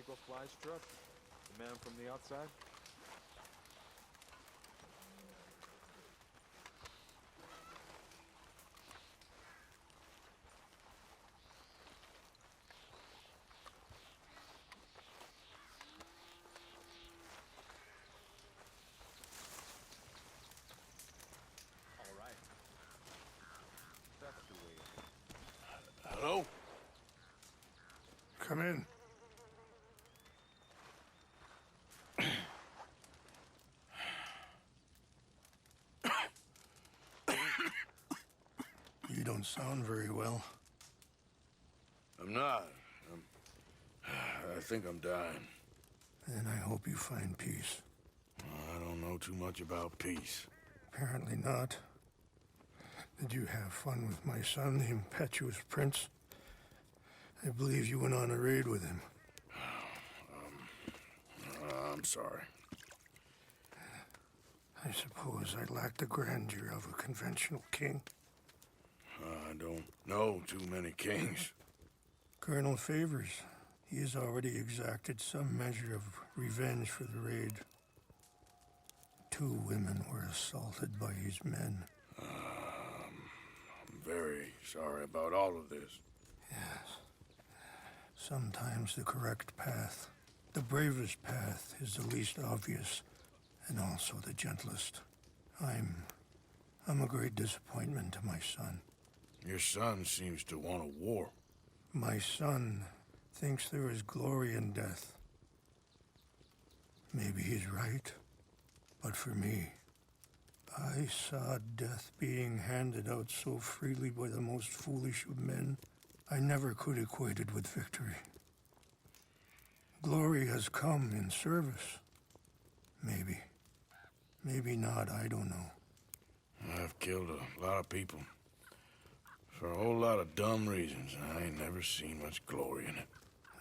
Eagle Fly's truck? The man from the outside? All right. That's the way. Hello? Come in. You don't sound very well. I'm not. I think I'm dying. And I hope you find peace. I don't know too much about peace. Apparently not. Did you have fun with my son, the impetuous prince? I believe you went on a raid with him. I'm sorry. I suppose I lack the grandeur of a conventional king. I don't know too many kings. Colonel Favors, he has already exacted some measure of revenge for the raid. 2 women were assaulted by his men. I'm very sorry about all of this. Yes. Sometimes the correct path, the bravest path, is the least obvious, and also the gentlest. I'm a great disappointment to my son. Your son seems to want a war. My son thinks there is glory in death. Maybe he's right, but for me, I saw death being handed out so freely by the most foolish of men, I never could equate it with victory. Glory has come in service. Maybe. Maybe not, I don't know. I've killed a lot of people. For a whole lot of dumb reasons, and I ain't never seen much glory in it.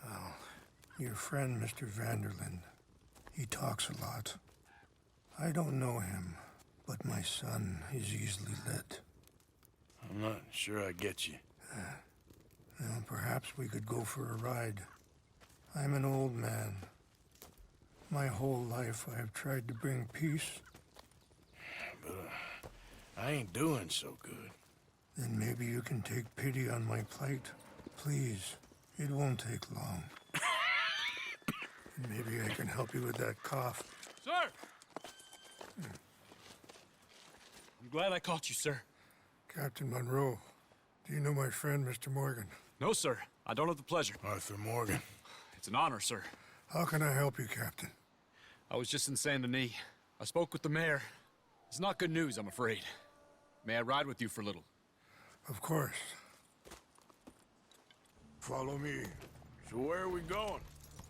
Well, your friend, Mr. Vanderlyn, he talks a lot. I don't know him, but my son is easily led. I'm not sure I get you. Well, perhaps we could go for a ride. I'm an old man. My whole life I have tried to bring peace. But I ain't doing so good. Then maybe you can take pity on my plight. Please, it won't take long. And maybe I can help you with that cough. Sir! I'm glad I caught you, sir. Captain Monroe, do you know my friend, Mr. Morgan? No, sir. I don't have the pleasure. Arthur Morgan. It's an honor, sir. How can I help you, Captain? I was just in Saint Denis. I spoke with the mayor. It's not good news, I'm afraid. May I ride with you for a little? Of course. Follow me. So where are we going?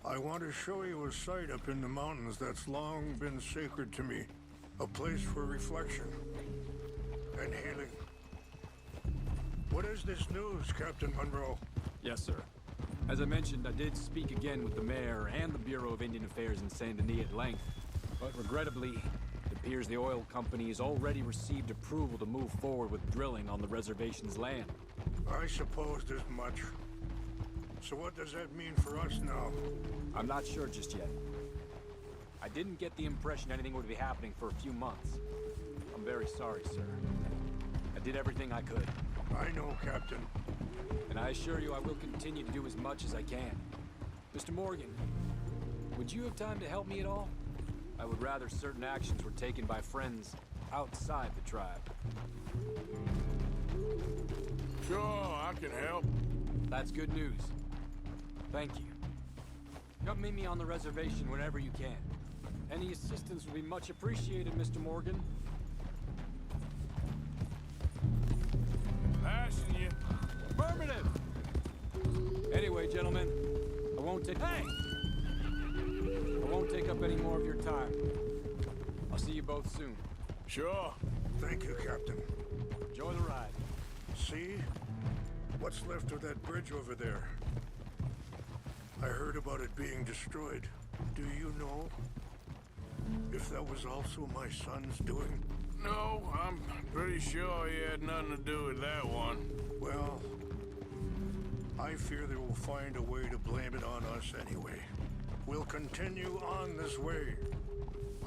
I want to show you a site up in the mountains that's long been sacred to me. A place for reflection and healing. What is this news, Captain Monroe? Yes, sir. As I mentioned, I did speak again with the mayor and the Bureau of Indian Affairs in Saint Denis at length. But regrettably, it appears the oil company has already received approval to move forward with drilling on the reservation's land. I supposed as much. So what does that mean for us now? I'm not sure just yet. I didn't get the impression anything would be happening for a few months. I'm very sorry, sir. I did everything I could. I know, Captain. And I assure you I will continue to do as much as I can. Mr. Morgan, would you have time to help me at all? I would rather certain actions were taken by friends outside the tribe. Sure, I can help. That's good news. Thank you. Come meet me on the reservation whenever you can. Any assistance would be much appreciated, Mr. Morgan. Passing you. Affirmative! Anyway, gentlemen, I won't take up any more of your time. I'll see you both soon. Sure. Thank you, Captain. Enjoy the ride. See? What's left of that bridge over there? I heard about it being destroyed. Do you know if that was also my son's doing? No, I'm pretty sure he had nothing to do with that one. Well, I fear they will find a way to blame it on us anyway. We'll continue on this way.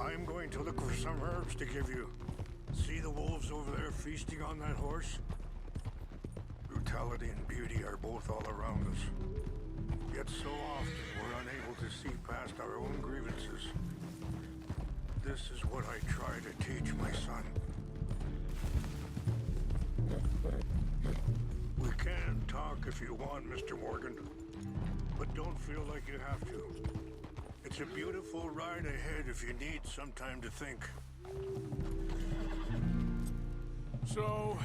I'm going to look for some herbs to give you. See the wolves over there feasting on that horse? Brutality and beauty are both all around us. Yet so often we're unable to see past our own grievances. This is what I try to teach my son. We can talk if you want, Mr. Morgan. But don't feel like you have to. It's a beautiful ride ahead if you need some time to think. So,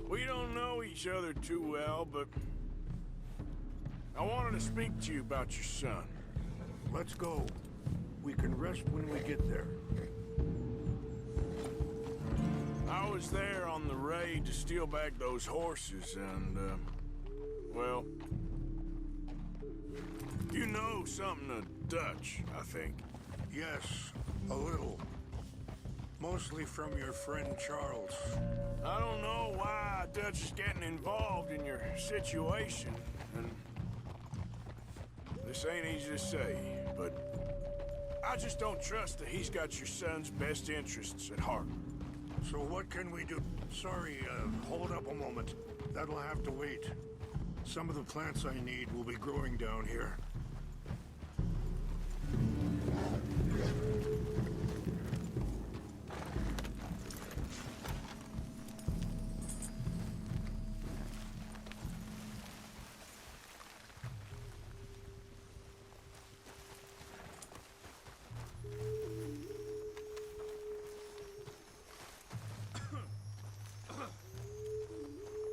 we don't know each other too well, but I wanted to speak to you about your son. Let's go. We can rest when we get there. I was there on the raid to steal back those horses, and, well, you know something of Dutch, I think. Yes, a little. Mostly from your friend Charles. I don't know why Dutch is getting involved in your situation, and this ain't easy to say, but I just don't trust that he's got your son's best interests at heart. So what can we do? Sorry, hold up a moment. That'll have to wait. Some of the plants I need will be growing down here.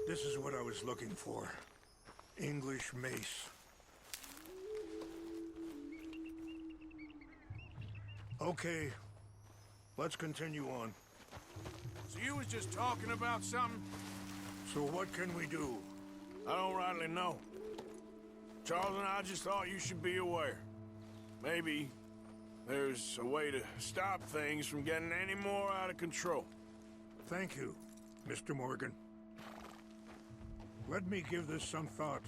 This is what I was looking for. English mace. Okay, let's continue on. So you was just talking about something? So what can we do? I don't rightly know. Charles and I just thought you should be aware. Maybe there's a way to stop things from getting any more out of control. Thank you, Mr. Morgan. Let me give this some thought.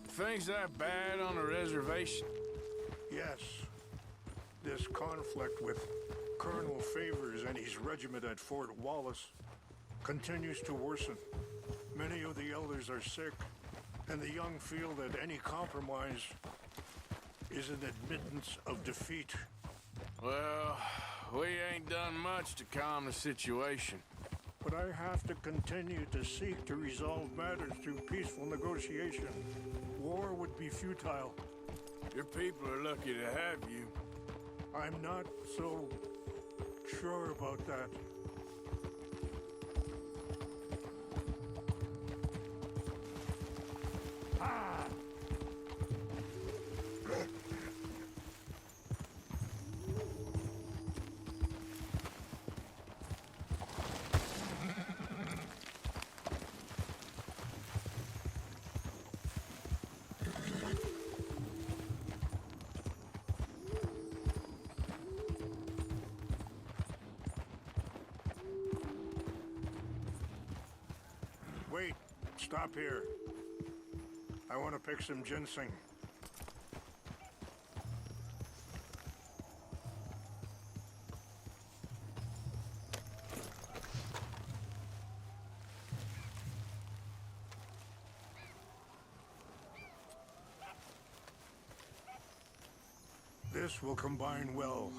Things that bad on a reservation? Yes. This conflict with Colonel Favors and his regiment at Fort Wallace continues to worsen. Many of the elders are sick, and the young feel that any compromise is an admittance of defeat. Well, we ain't done much to calm the situation. But I have to continue to seek to resolve matters through peaceful negotiation. War would be futile. Your people are lucky to have you. I'm not so sure about that. Ah! Wait, stop here. I want to pick some ginseng. This will combine well.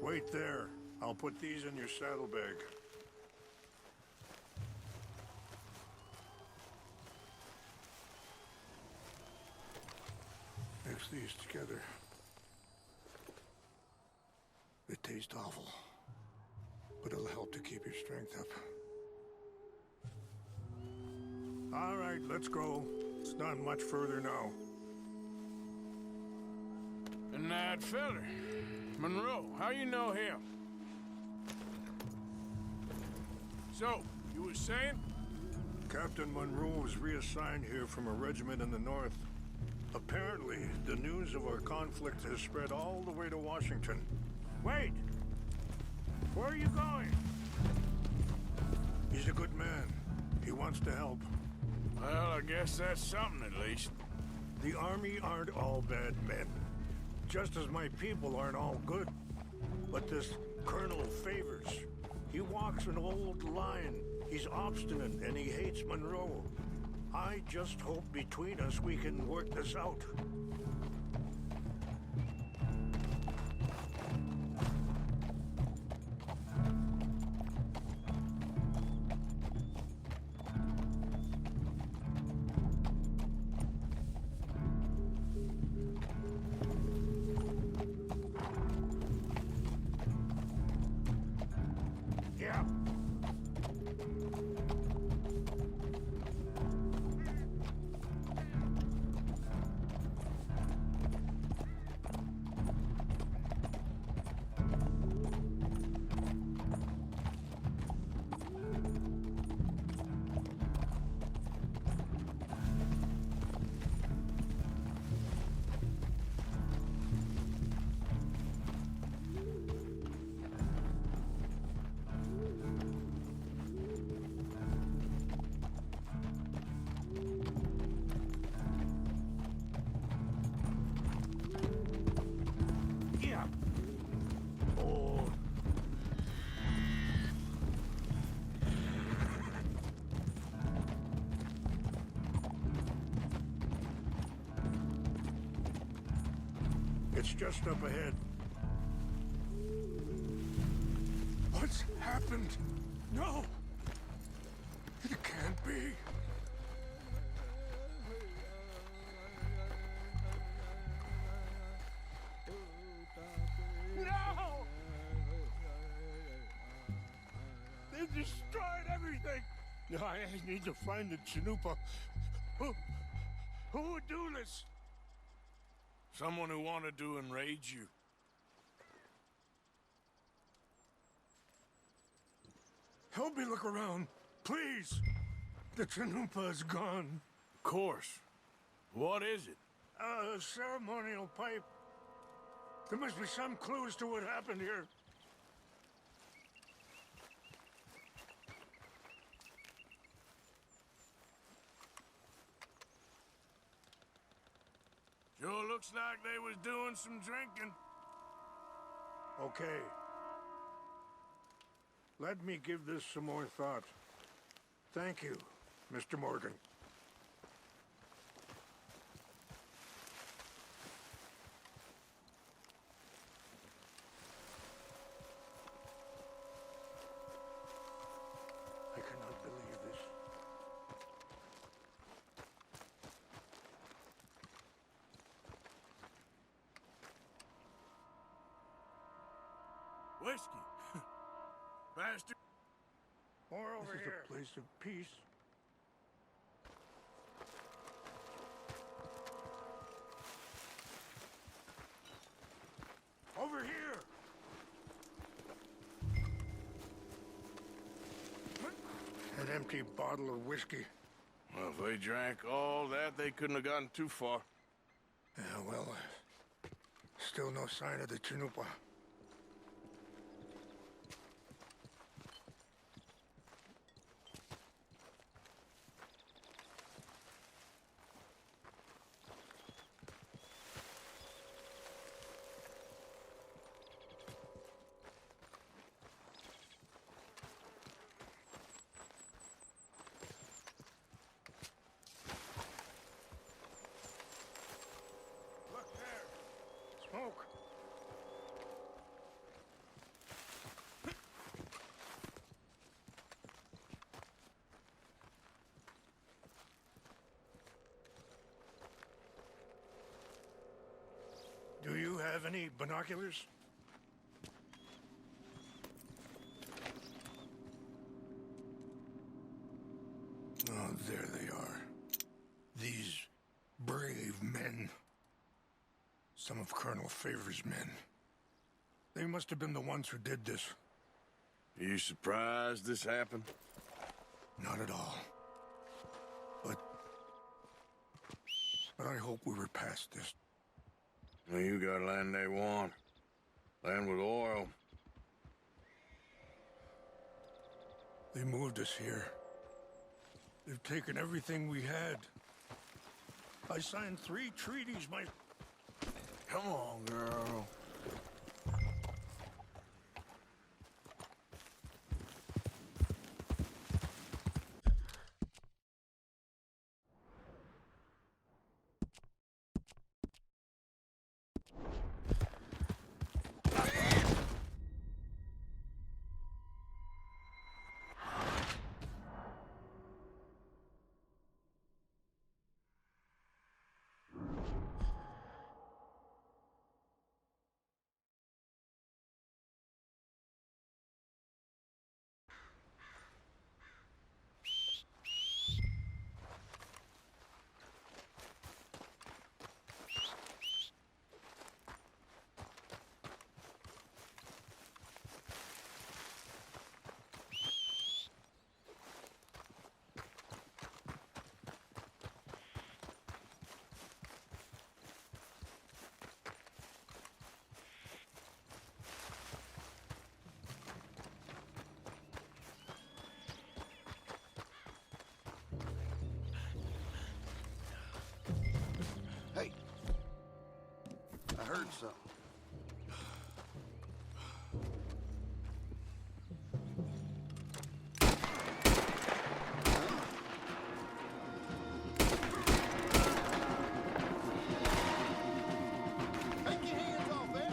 Wait there. I'll put these in your saddlebag. Mix these together. It tastes awful, but it'll help to keep your strength up. All right, let's go. It's not much further now. And that feller, Monroe, how you know him? So, you was saying? Captain Monroe was reassigned here from a regiment in the north. Apparently, the news of our conflict has spread all the way to Washington. Wait! Where are you going? He's a good man. He wants to help. Well, I guess that's something at least. The army aren't all bad men. Just as my people aren't all good. But this Colonel Favors, he walks an old line. He's obstinate and he hates Monroe. I just hope between us we can work this out. Yeah. Yeah. Oh. It's just up ahead. What's happened? No! It can't be. No! They destroyed everything! I need to find the Chanupa. Who would do this? Someone who wanted to enrage you. Help me look around, please. The Chanupa is gone. Of course. What is it? A ceremonial pipe. There must be some clues to what happened here. Sure looks like they was doing some drinking. Okay. Let me give this some more thought. Thank you, Mr. Morgan. I cannot believe this. Whiskey. Bastard. More over here. This is a place of peace. Over here. An empty bottle of whiskey. Well, if they drank all that, they couldn't have gotten too far. Yeah, well, still no sign of the Chanupa. Look there. Smoke. Do you have any binoculars? Oh, there they are. These brave men. Some of Colonel Favors' men. They must have been the ones who did this. You surprised this happened? Not at all. But I hope we were past this. Well, you got land they want. Land with oil. They moved us here. They've taken everything we had. I signed 3 treaties, my... Come on, girl. Hey, I heard something. Take your hands off there.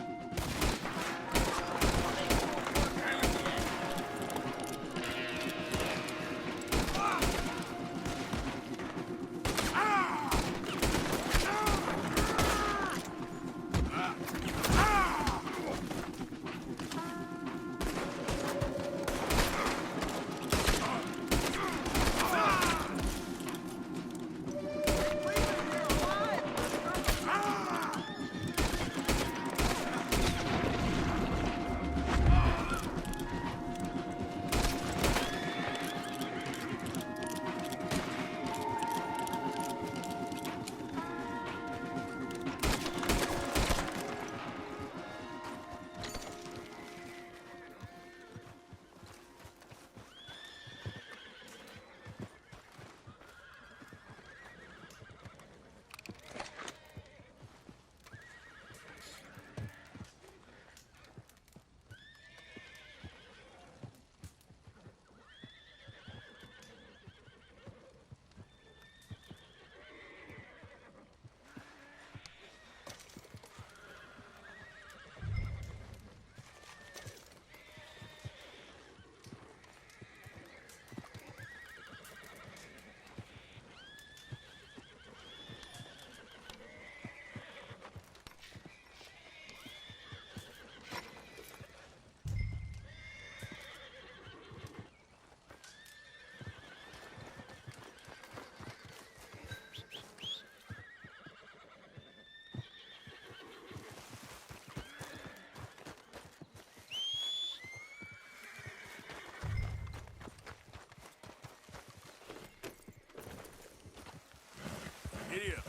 Idiot.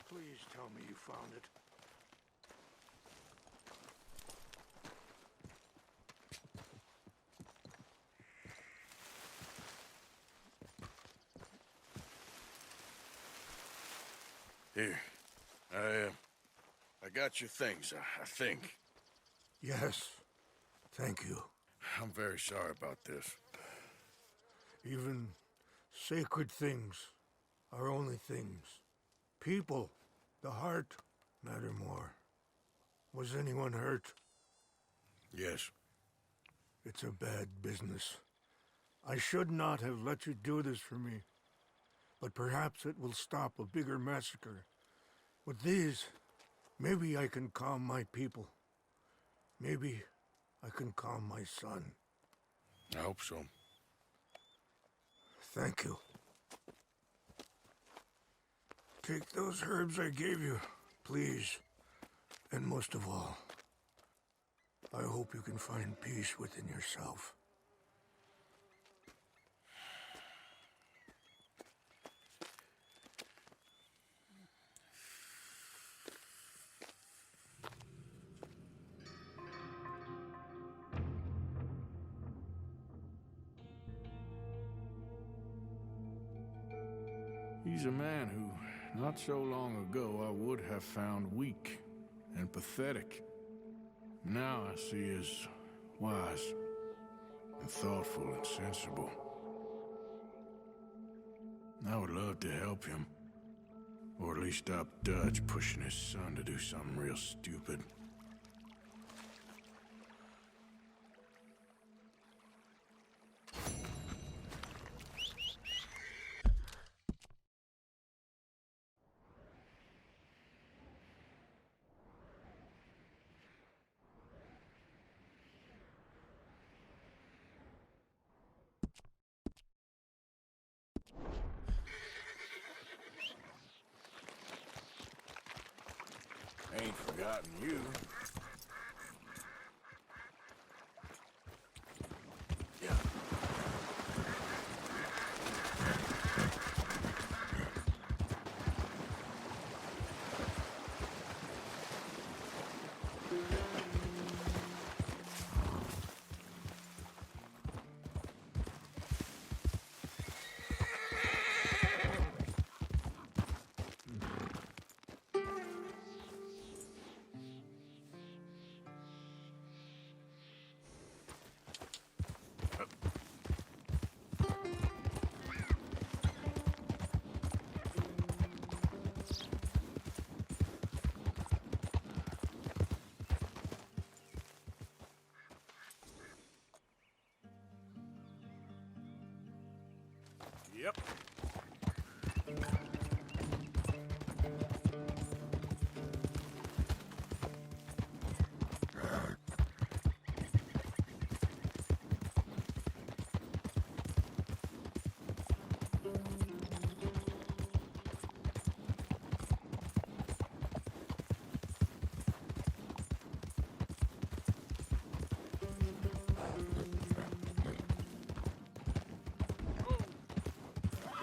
Please tell me you found it. Here. I got your things, I think. Yes. Thank you. I'm very sorry about this. Even sacred things are only things. People, the heart, matter more. Was anyone hurt? Yes. It's a bad business. I should not have let you do this for me. But perhaps it will stop a bigger massacre. With these, maybe I can calm my people. Maybe I can calm my son. I hope so. Thank you. Take those herbs I gave you, please. And most of all, I hope you can find peace within yourself. He's a man who, not so long ago, I would have found weak and pathetic. Now I see as wise and thoughtful and sensible. I would love to help him, or at least stop Dutch pushing his son to do something real stupid. Ain't forgotten you. Yeah. Yep.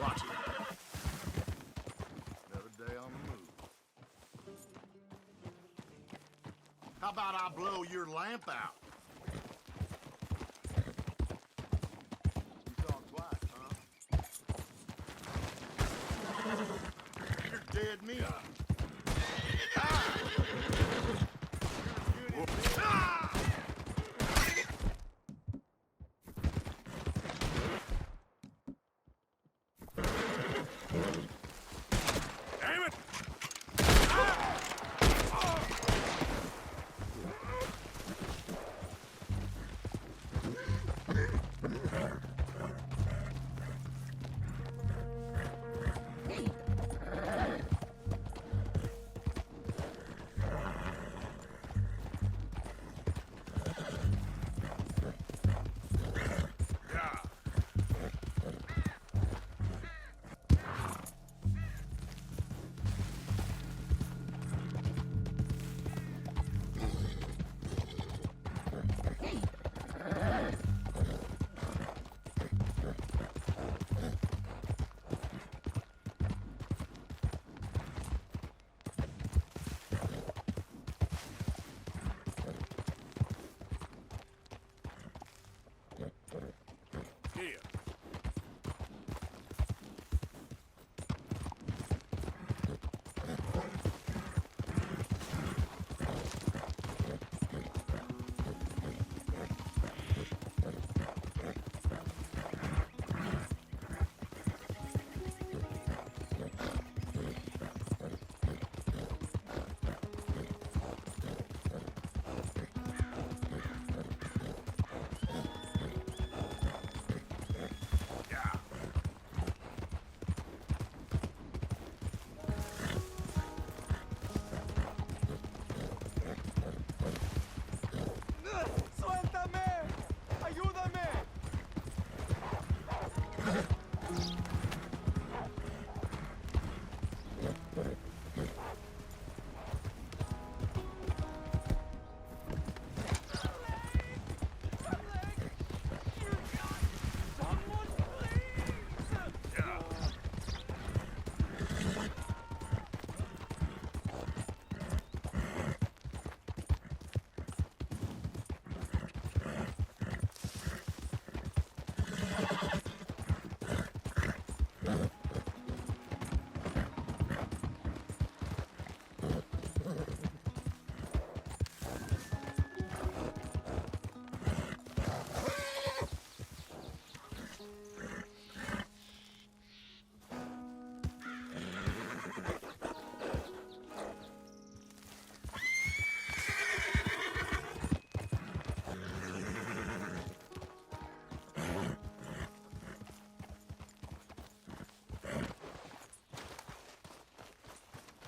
Watch it. Another day on the move. How about I blow your lamp out? You talk twice, huh? You're dead meat. Ah! You're good at ah! Damn it!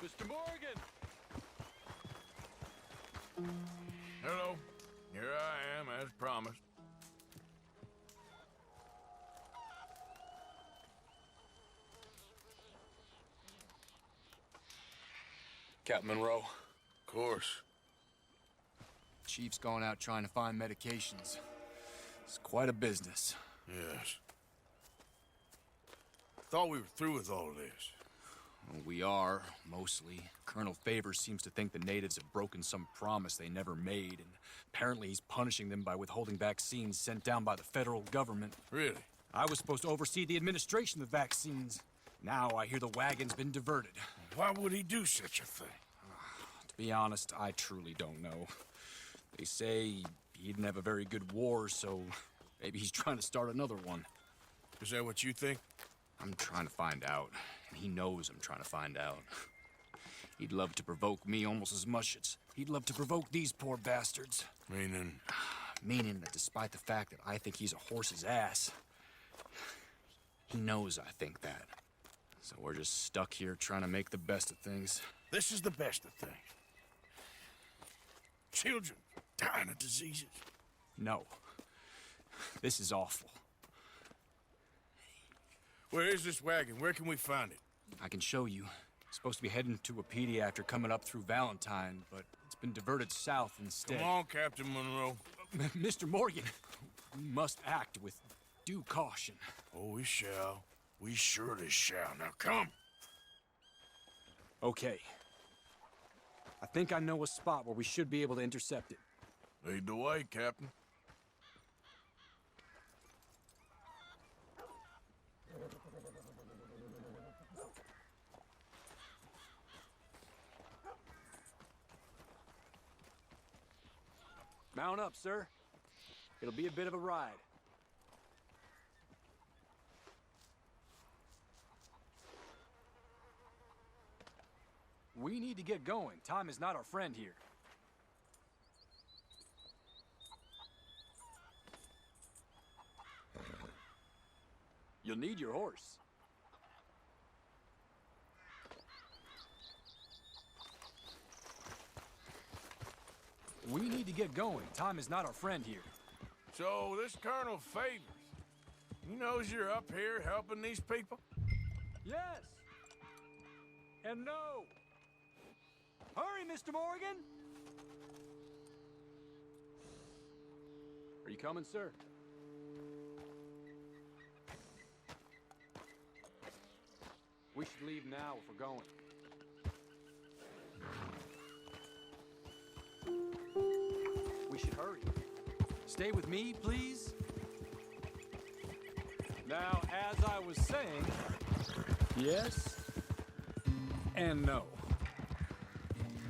Mr. Morgan! Hello. Here I am, as promised. Captain Monroe. Of course. Chief's gone out trying to find medications. It's quite a business. Yes. Thought we were through with all this. Well, we are, mostly. Colonel Favors seems to think the natives have broken some promise they never made, and apparently he's punishing them by withholding vaccines sent down by the federal government. Really? I was supposed to oversee the administration of vaccines. Now I hear the wagon's been diverted. Why would he do such a thing? To be honest, I truly don't know. They say he didn't have a very good war, so maybe he's trying to start another one. Is that what you think? I'm trying to find out, and he knows I'm trying to find out. He'd love to provoke me almost as much as he'd love to provoke these poor bastards. Meaning? Meaning that despite the fact that I think he's a horse's ass, he knows I think that. So we're just stuck here trying to make the best of things. This is the best of things. Children dying of diseases. No. This is awful. Where is this wagon? Where can we find it? I can show you. It's supposed to be heading to a pediatric coming up through Valentine, but it's been diverted south instead. Come on, Captain Monroe. Mr. Morgan, we must act with due caution. Oh, we shall. We surely shall. Now come. Okay. I think I know a spot where we should be able to intercept it. Lead the way, Captain. Mount up, sir. It'll be a bit of a ride. We need to get going. Time is not our friend here. You'll need your horse. We need to get going. Time is not our friend here. So, this Colonel Favors, he knows you're up here helping these people? Yes! And no! Hurry, Mr. Morgan! Are you coming, sir? We should leave now if we're going. We should hurry. Stay with me, please. Now, as I was saying, yes and no.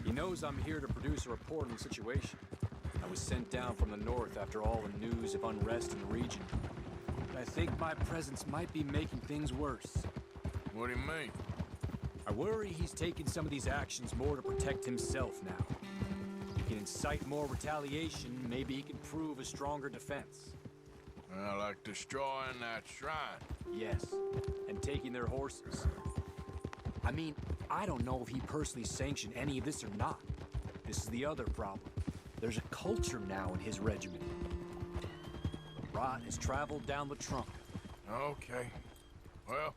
He knows I'm here to produce a report on the situation. I was sent down from the north after all the news of unrest in the region. But I think my presence might be making things worse. What do you mean? I worry he's taking some of these actions more to protect himself now. He can incite more retaliation, maybe he can prove a stronger defense. Well, like destroying that shrine. Yes, and taking their horses. I mean, I don't know if he personally sanctioned any of this or not. This is the other problem. There's a culture now in his regiment. The rot has traveled down the trunk. Okay. Well,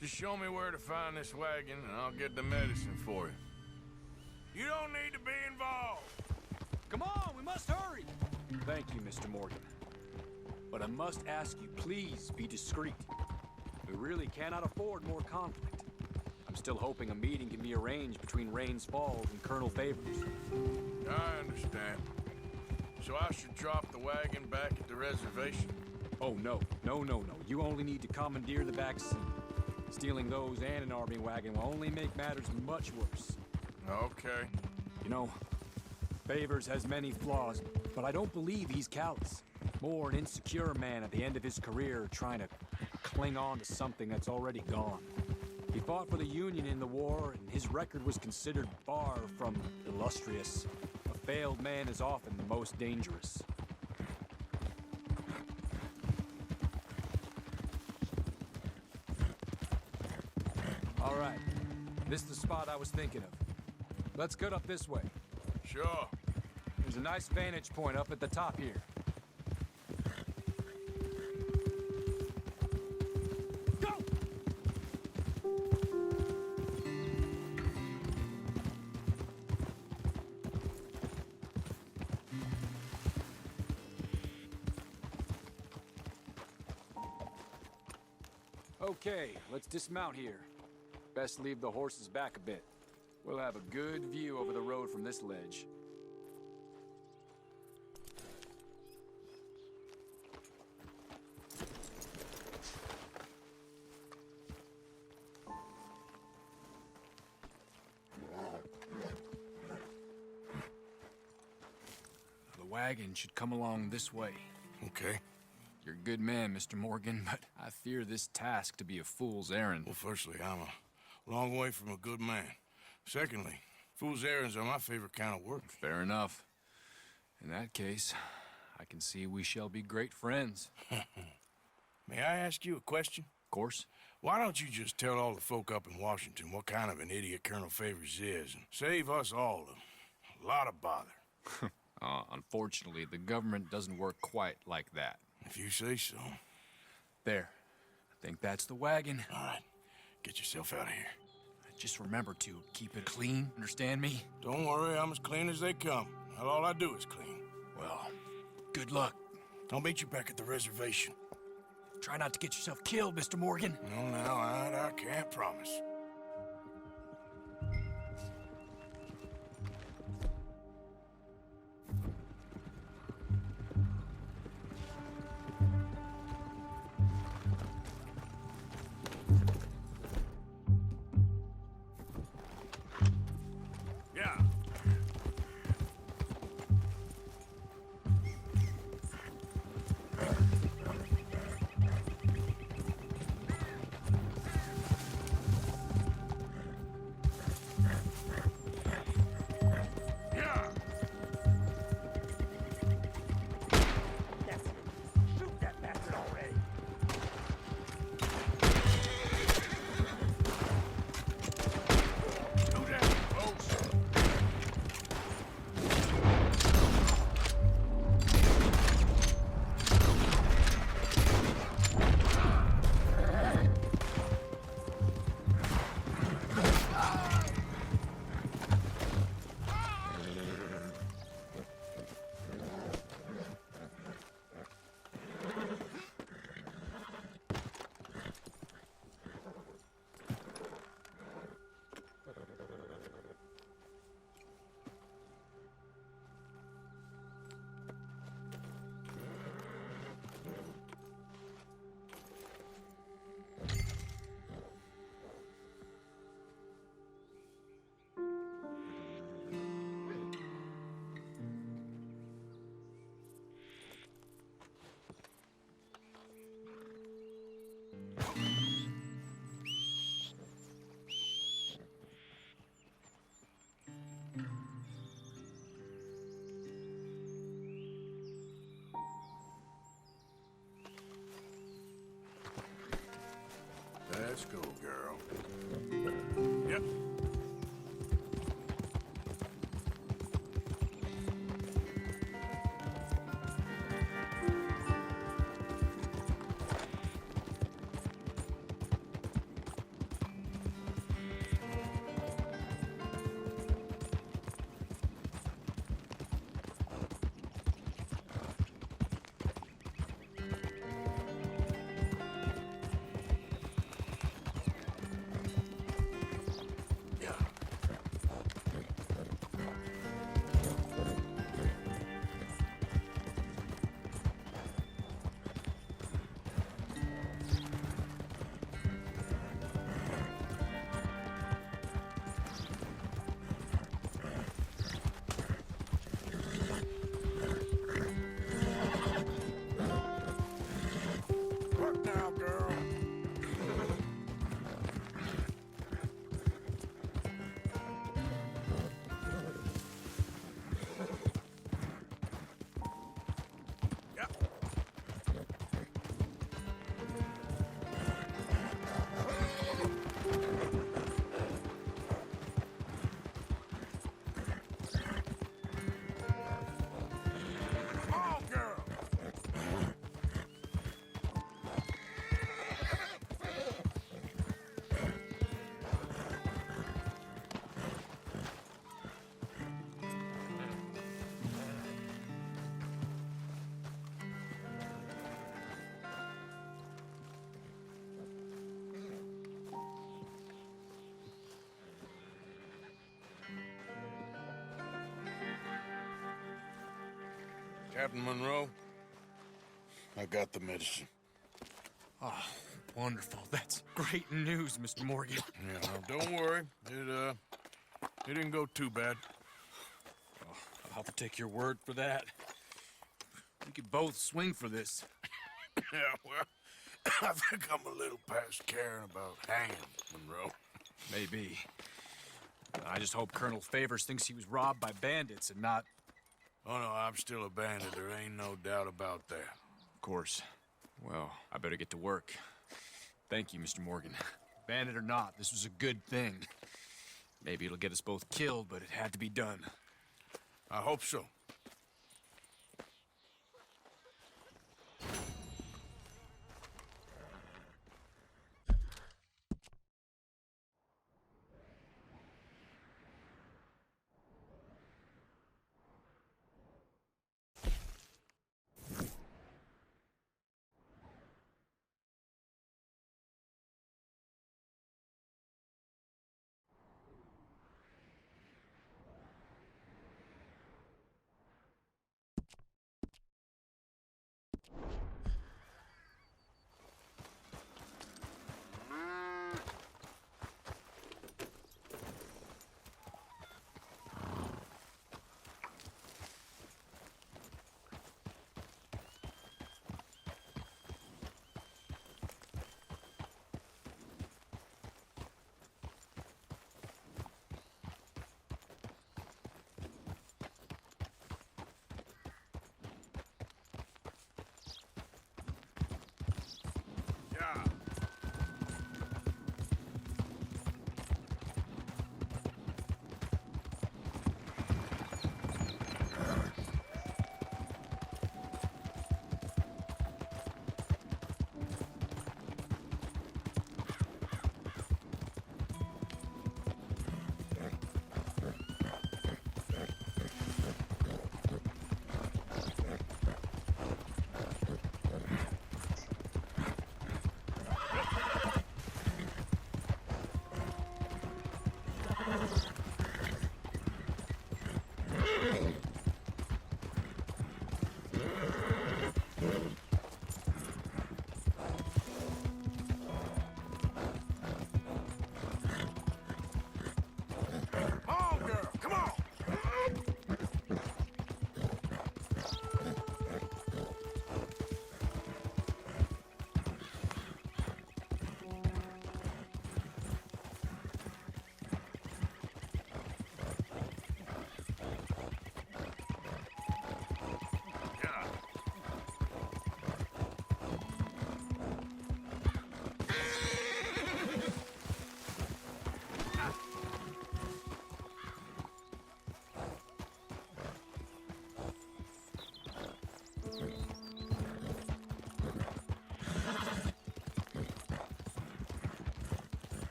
just show me where to find this wagon and I'll get the medicine for you. You don't need to be involved. Come on, we must hurry! Thank you, Mr. Morgan. But I must ask you, please be discreet. We really cannot afford more conflict. I'm still hoping a meeting can be arranged between Rains Falls and Colonel Favors. I understand. So I should drop the wagon back at the reservation? Oh, no. No. You only need to commandeer the vaccine. Stealing those and an army wagon will only make matters much worse. Okay. You know, Favors has many flaws, but I don't believe he's callous. More an insecure man at the end of his career trying to cling on to something that's already gone. He fought for the Union in the war, and his record was considered far from illustrious. A failed man is often the most dangerous. All right. This is the spot I was thinking of. Let's go up this way. Sure. There's a nice vantage point up at the top here. Go! Okay, let's dismount here. Best leave the horses back a bit. We'll have a good view over the road from this ledge. The wagon should come along this way. Okay. You're a good man, Mr. Morgan, but I fear this task to be a fool's errand. Well, firstly, I'm a long way from a good man. Secondly, fool's errands are my favorite kind of work. Fair enough. In that case, I can see we shall be great friends. May I ask you a question? Of course. Why don't you just tell all the folk up in Washington what kind of an idiot Colonel Favors is and save us all a lot of bother? Unfortunately, the government doesn't work quite like that. If you say so. There. I think that's the wagon. All right. Get yourself out of here. Just remember to keep it clean, understand me? Don't worry, I'm as clean as they come. Not all I do is clean. Well, good luck. I'll meet you back at the reservation. Try not to get yourself killed, Mr. Morgan. No, now, I can't promise. Let's go, girl. Yep. Captain Monroe, I got the medicine. Oh, wonderful. That's great news, Mr. Morgan. Yeah, no, don't worry. It didn't go too bad. I'll have to take your word for that. We could both swing for this. Yeah, well, I think I'm a little past caring about hanging, Monroe. Maybe. I just hope Colonel Favors thinks he was robbed by bandits and not... Oh, no, I'm still a bandit. There ain't no doubt about that. Of course. Well, I better get to work. Thank you, Mr. Morgan. Bandit or not, this was a good thing. Maybe it'll get us both killed, but it had to be done. I hope so.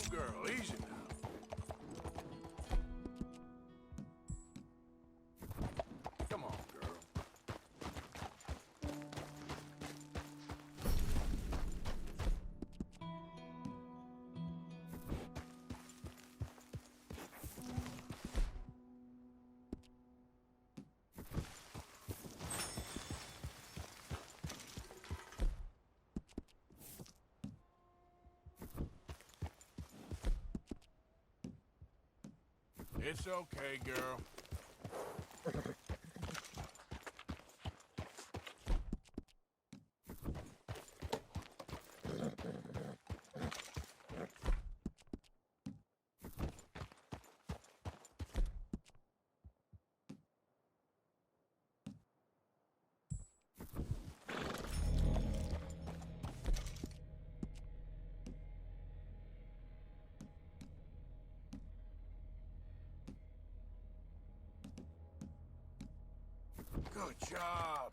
Girl, easy now. Come on, girl. It's okay, girl. Good job.